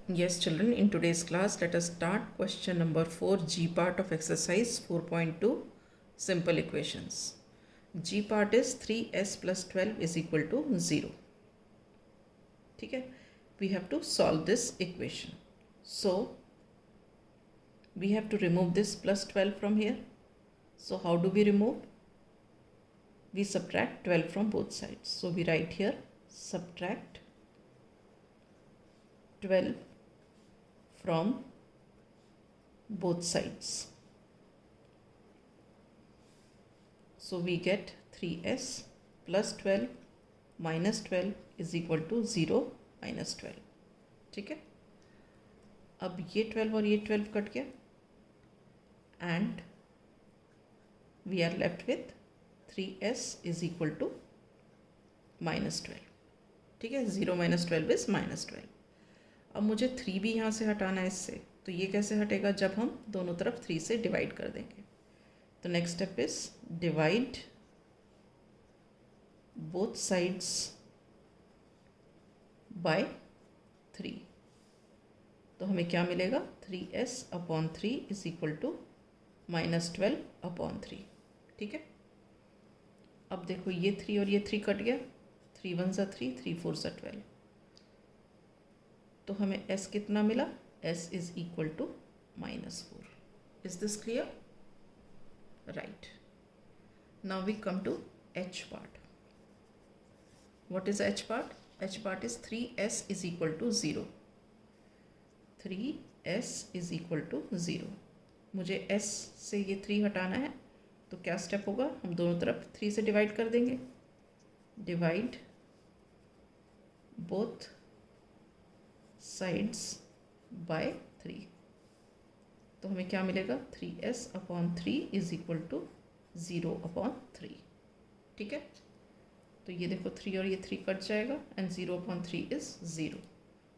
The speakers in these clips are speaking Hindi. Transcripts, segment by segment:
Yes, children, in today's class, let us start question number 4, G part of exercise 4.2, simple equations. G part is 3s plus 12 is equal to 0. ठीक है, we have to solve this equation. So, we have to remove this plus 12 from here. So, how do we remove? We subtract 12 from both sides. So, we write here subtract 12 from both sides. So we get 3s plus 12 minus 12 is equal to 0 minus 12. ठीक है, अब ये 12 और ये 12 कट गया and we are left with 3s is equal to minus 12. ठीक है, 0 minus 12 is minus 12. अब मुझे 3 भी यहाँ से हटाना है इससे, तो ये कैसे हटेगा? जब हम दोनों तरफ 3 से डिवाइड कर देंगे. तो next step is divide both sides by 3. तो हमें क्या मिलेगा? 3s upon 3 is equal to minus 12 upon 3. ठीक है, अब देखो ये 3 और ये 3 कट गया. 3 1 सा 3, 3 4 सा 12. तो हमें s कितना मिला? s is equal to -4. Is this clear? Right. Now we come to h part. What is h part? h part is 3s is equal to 0. 3s is equal to 0. मुझे s से ये 3 हटाना है, तो क्या स्टेप होगा? हम दोनों तरफ 3 से डिवाइड कर देंगे. Divide both sides by 3. तो हमें क्या मिलेगा? 3s upon 3 is equal to 0 upon 3. ठीक है, तो ये देखो 3 और ये 3 कट जाएगा and 0 upon 3 is 0.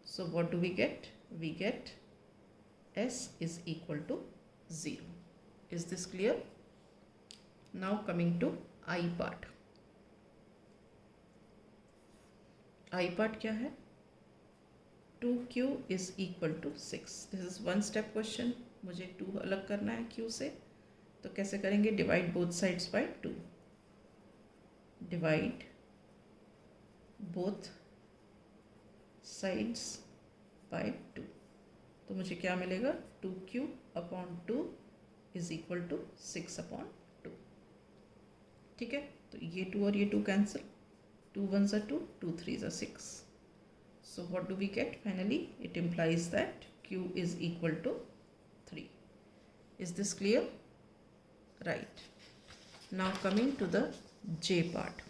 So what do we get? We get s is equal to 0. Is this clear? Now coming to i part. i part क्या है? 2q is equal to 6. This is one step question. मुझे 2 अलग करना है q से, तो कैसे करेंगे? Divide both sides by 2. Divide both sides by 2. तो मुझे क्या मिलेगा? 2q upon 2 is equal to 6 upon 2. ठीक है, तो ये 2 और ये 2 कैंसिल. 2 1 सा 2, 2 3 सा 6. So what do we get finally? It implies that q is equal to 3. Is this clear? Right. Now coming to the j part.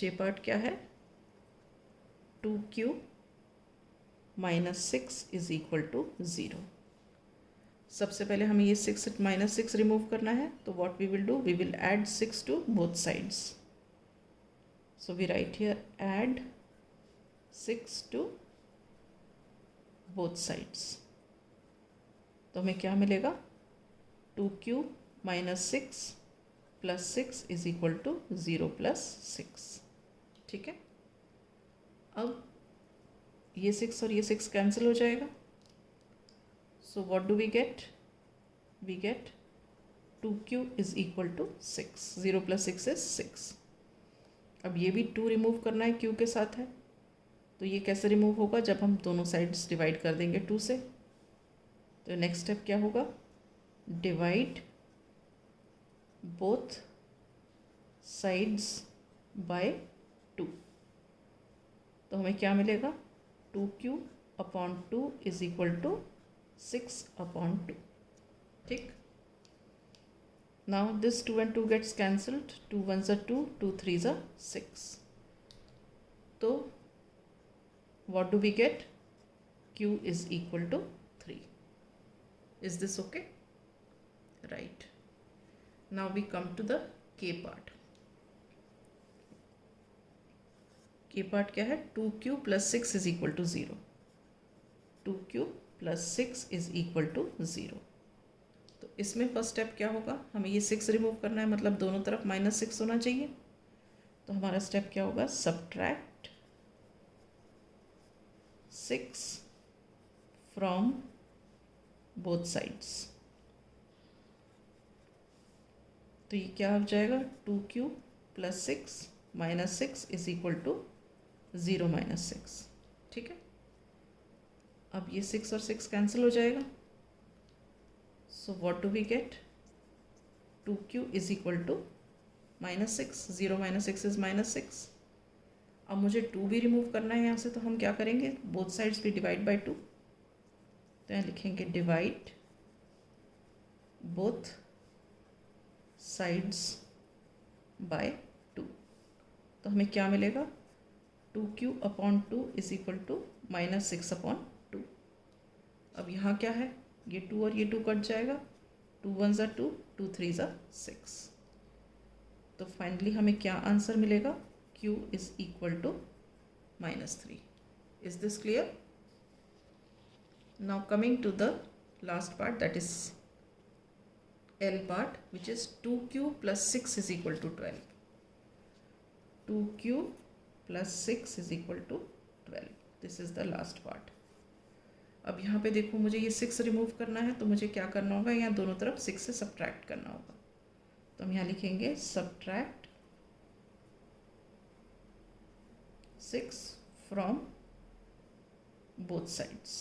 j part क्या है? 2q minus 6 is equal to 0. सबसे पहले हमें ये 6 minus 6 रिमूव करना है. तो what we will do? We will add 6 to both sides. So we write here add 6 to both sides. तो हमें क्या मिलेगा? 2q minus 6 plus 6 is equal to 0 plus 6. ठीक है, अब ये 6 और ये 6 कैंसिल हो जाएगा. So what do we get? We get 2q is equal to 6. 0 plus 6 is 6. अब ये भी 2 रिमूव करना है, q के साथ है. तो ये कैसे रिमूव होगा? जब हम दोनों साइड्स डिवाइड कर देंगे 2 से. तो नेक्स्ट स्टेप क्या होगा? Divide both sides by 2. तो हमें क्या मिलेगा? 2q upon 2 is equal to 6 upon 2. ठीक, now this 2 and 2 gets cancelled. 2 1s are 2, 2 3s are 6. तो what do we get? q is equal to 3. Is this okay? Right. Now we come to the k part. k part क्या है? 2q plus 6 is equal to 0. 2q plus 6 is equal to 0. तो इसमें फर्स्ट स्टेप क्या होगा? हमें ये 6 रिमूव करना है, मतलब दोनों तरफ -6 होना चाहिए. तो हमारा स्टेप क्या होगा, सब्ट्रैक्ट 6 फ्रॉम बोथ साइड्स। तो ये क्या हो जाएगा, 2q plus 6 minus 6 is equal to 0 minus 6। ठीक है, अब ये 6 और 6 कैंसिल हो जाएगा। So what do we get, 2q is equal to minus 6, 0 minus 6 is minus 6। अब मुझे 2 भी रिमूव करना है यहाँ से, तो हम क्या करेंगे, बोथ साइड्स भी डिवाइड बाय 2। तो यहाँ लिखेंगे डिवाइड बोथ साइड्स बाय 2। तो हमें क्या मिलेगा, 2q upon 2 is equal to minus 6 upon 2। अब यहाँ क्या है, ये 2 और ये 2 कट जाएगा, 2 1 ज़ा 2, 2 3 ज़ा 6। तो फाइनली हमें क्या आंसर मिलेगा, q is equal to -3। Is this clear? Now coming to the last part, that is L part, which is 2q plus 6 is equal to 12. 2q plus 6 is equal to 12. This is the last part. अब यहाँ पे देखो, मुझे ये 6 रिमूव करना है, तो मुझे क्या करना होगा, यहाँ दोनों तरफ 6 से सब्ट्रैक्ट करना होगा। तो हम यहाँ लिखेंगे सब्ट्रैक्ट 6 फ्रॉम बोथ साइड्स।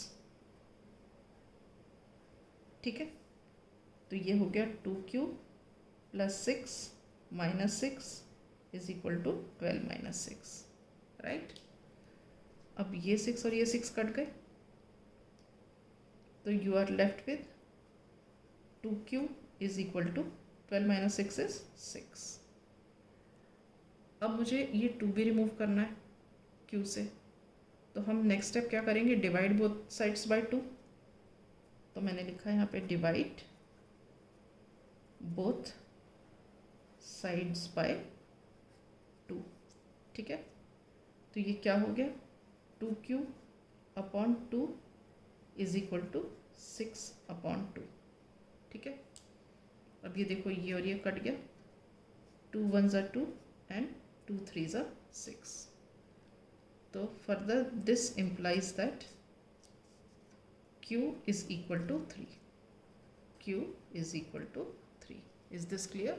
ठीक है, तो ये हो गया 2q plus 6 minus 6 is equal to 12 minus 6, right. अब ये 6 और ये 6 कट गए, तो you are left with 2q is equal to 12 minus 6 is 6। अब मुझे ये 2 भी रिमूव करना है q से, तो हम नेक्स्ट स्टेप क्या करेंगे, डिवाइड बोथ साइड्स बाय 2। तो मैंने लिखा है यहाँ पे डिवाइड बोथ साइड्स बाय 2। ठीक है, तो ये क्या हो गया, 2q upon 2 is equal to 6 upon 2। ठीक है, अब ये देखो, ये और ये कट गया, 2 1 ज़ा 2 एंड 2 3 ज़ा 6। तो further this implies that q is equal to 3. q is equal to 3. Is this clear?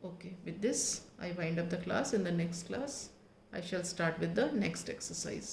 Okay, with this I wind up the class. In the next class I shall start with the next exercise.